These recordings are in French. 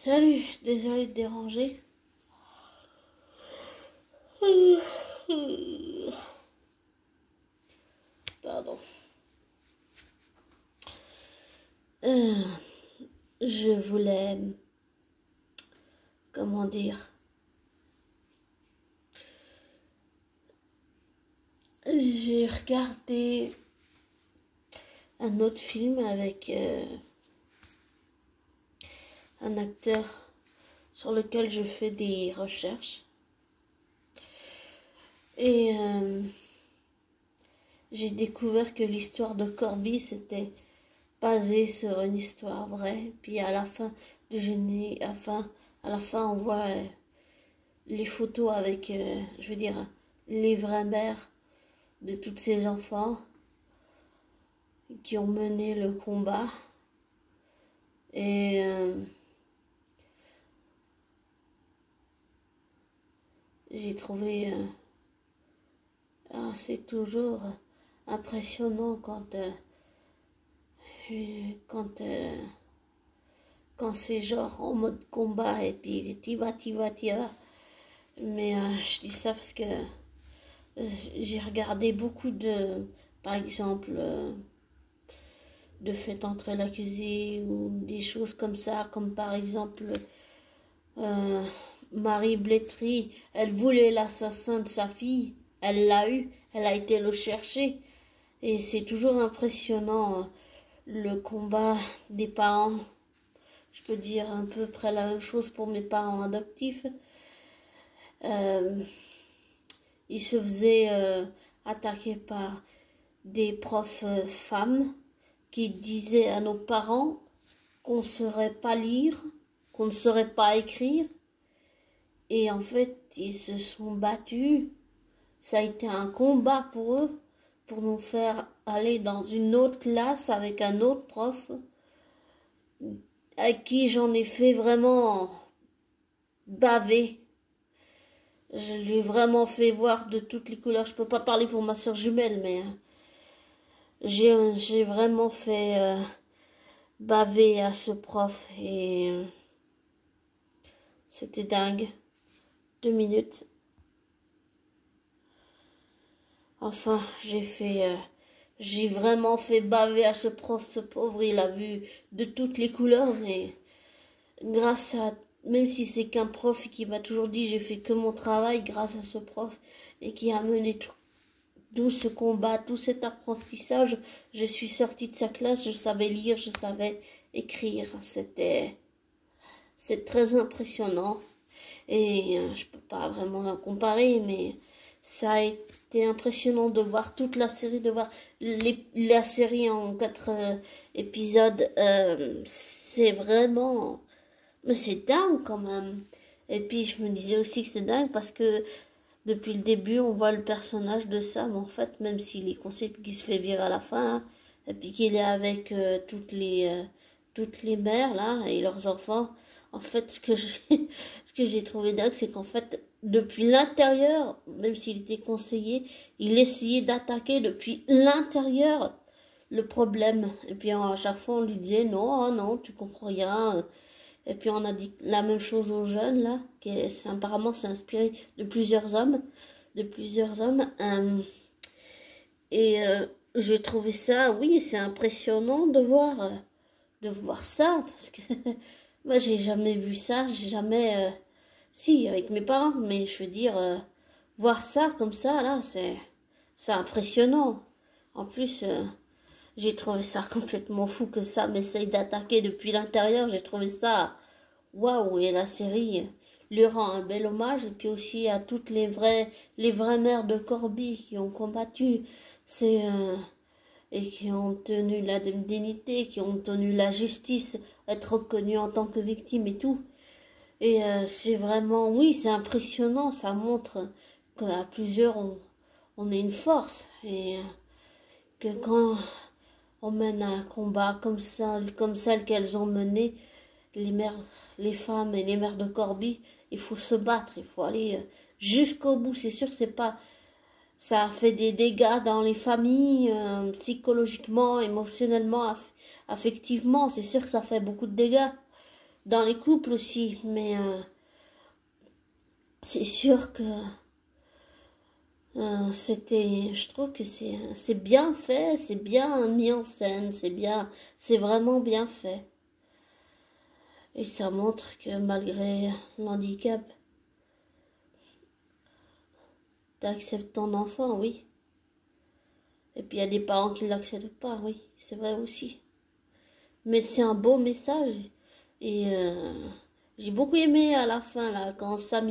Salut, désolé de déranger. Pardon. Euh, je voulais, comment dire, j'ai regardé un autre film avec un acteur sur lequel je fais des recherches. Et j'ai découvert que l'histoire de Corby, c'était basé sur une histoire vraie. Puis à la fin du génie, à la fin, on voit les photos avec, je veux dire, les vraies mères de tous ces enfants qui ont mené le combat. Et j'ai trouvé, c'est toujours impressionnant quand, quand c'est genre en mode combat et puis t'y vas. Mais je dis ça parce que j'ai regardé beaucoup de, par exemple, de Faites entrer l'accusé ou des choses comme ça, comme par exemple Marie Blétry, elle voulait l'assassin de sa fille, elle l'a eu, elle a été le chercher. Et c'est toujours impressionnant le combat des parents. Je peux dire à peu près la même chose pour mes parents adoptifs. Ils se faisaient attaquer par des profs femmes qui disaient à nos parents qu'on ne saurait pas lire, qu'on ne saurait pas écrire. Et en fait, ils se sont battus. Ça a été un combat pour eux, pour nous faire aller dans une autre classe avec un autre prof, à qui j'en ai fait vraiment baver. Je lui ai vraiment fait voir de toutes les couleurs. Je peux pas parler pour ma soeur jumelle, mais j'ai vraiment fait baver à ce prof et c'était dingue. 2 minutes. Enfin, j'ai vraiment fait baver à ce prof. Ce pauvre, il a vu de toutes les couleurs, mais grâce à, même si c'est qu'un prof qui m'a toujours dit j'ai fait que mon travail, grâce à ce prof et qui a mené tout ce combat, tout cet apprentissage, je suis sortie de sa classe, je savais lire, je savais écrire. C'est très impressionnant et je peux pas vraiment la comparer, mais ça a été impressionnant de voir toute la série, de voir la série en 4 épisodes. C'est vraiment, mais c'est dingue quand même. Et puis je me disais aussi que c'est dingue parce que depuis le début, on voit le personnage de Sam, en fait, même s'il est conseillé qu'il se fait virer à la fin, hein, et puis qu'il est avec toutes les mères, là, et leurs enfants. En fait, ce que j'ai trouvé dingue, c'est qu'en fait, depuis l'intérieur, même s'il était conseillé, il essayait d'attaquer depuis l'intérieur le problème. Et puis à chaque fois, on lui disait, non, non, tu comprends rien. Et puis on a dit la même chose aux jeunes, là, qui apparemment s'est inspiré de plusieurs hommes, et j'ai trouvé ça, oui, c'est impressionnant de voir ça, parce que moi j'ai jamais vu ça, j'ai jamais, si, avec mes parents, mais je veux dire, voir ça comme ça, là, c'est impressionnant. En plus, j'ai trouvé ça complètement fou que ça m'essaye d'attaquer depuis l'intérieur. J'ai trouvé ça waouh. Et la série lui rend un bel hommage. Et puis aussi à toutes les vraies mères de Corby qui ont combattu. Et qui ont tenu la dignité, qui ont tenu la justice, être reconnues en tant que victimes et tout. Et c'est vraiment, oui, c'est impressionnant. Ça montre qu'à plusieurs, on est une force. Et que quand on mène un combat comme ça, comme celle qu'elles ont mené, les femmes et les mères de Corby, il faut se battre, il faut aller jusqu'au bout. C'est sûr que c'est pas, ça a fait des dégâts dans les familles, psychologiquement, émotionnellement, affectivement. C'est sûr que ça fait beaucoup de dégâts. dans les couples aussi, mais c'est sûr que je trouve que c'est bien fait, c'est bien mis en scène, c'est vraiment bien fait. Et ça montre que malgré l'handicap, t'acceptes ton enfant, oui. Et puis il y a des parents qui l'acceptent pas, oui, c'est vrai aussi. Mais c'est un beau message. Et j'ai beaucoup aimé à la fin, là, quand Sam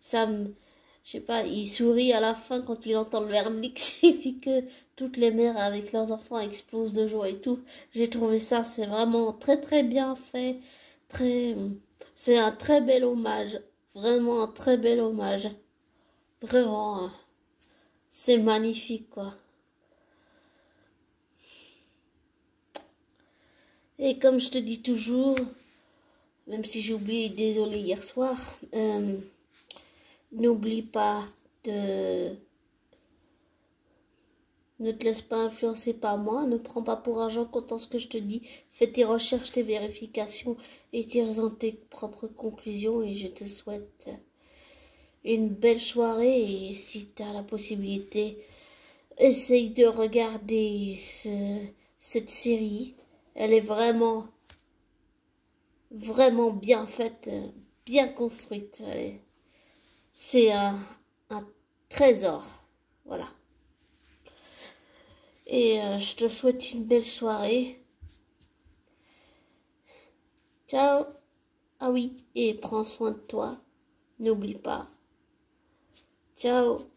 Sam, je sais pas, il sourit à la fin quand il entend le verdict, et puis que toutes les mères avec leurs enfants explosent de joie et tout. J'ai trouvé ça, c'est vraiment très très bien fait. Très, c'est un très bel hommage. Vraiment un très bel hommage. Vraiment, c'est magnifique, quoi. Et comme je te dis toujours, même si j'ai oublié, désolé hier soir, n'oublie pas de... Ne te laisse pas influencer par moi, ne prends pas pour argent comptant ce que je te dis, fais tes recherches, tes vérifications et tire-en tes propres conclusions et je te souhaite une belle soirée et si tu as la possibilité, essaye de regarder cette série. Elle est vraiment, vraiment bien faite, bien construite. C'est un trésor. Voilà. Et je te souhaite une belle soirée. Ciao. Ah oui, et prends soin de toi. N'oublie pas. Ciao.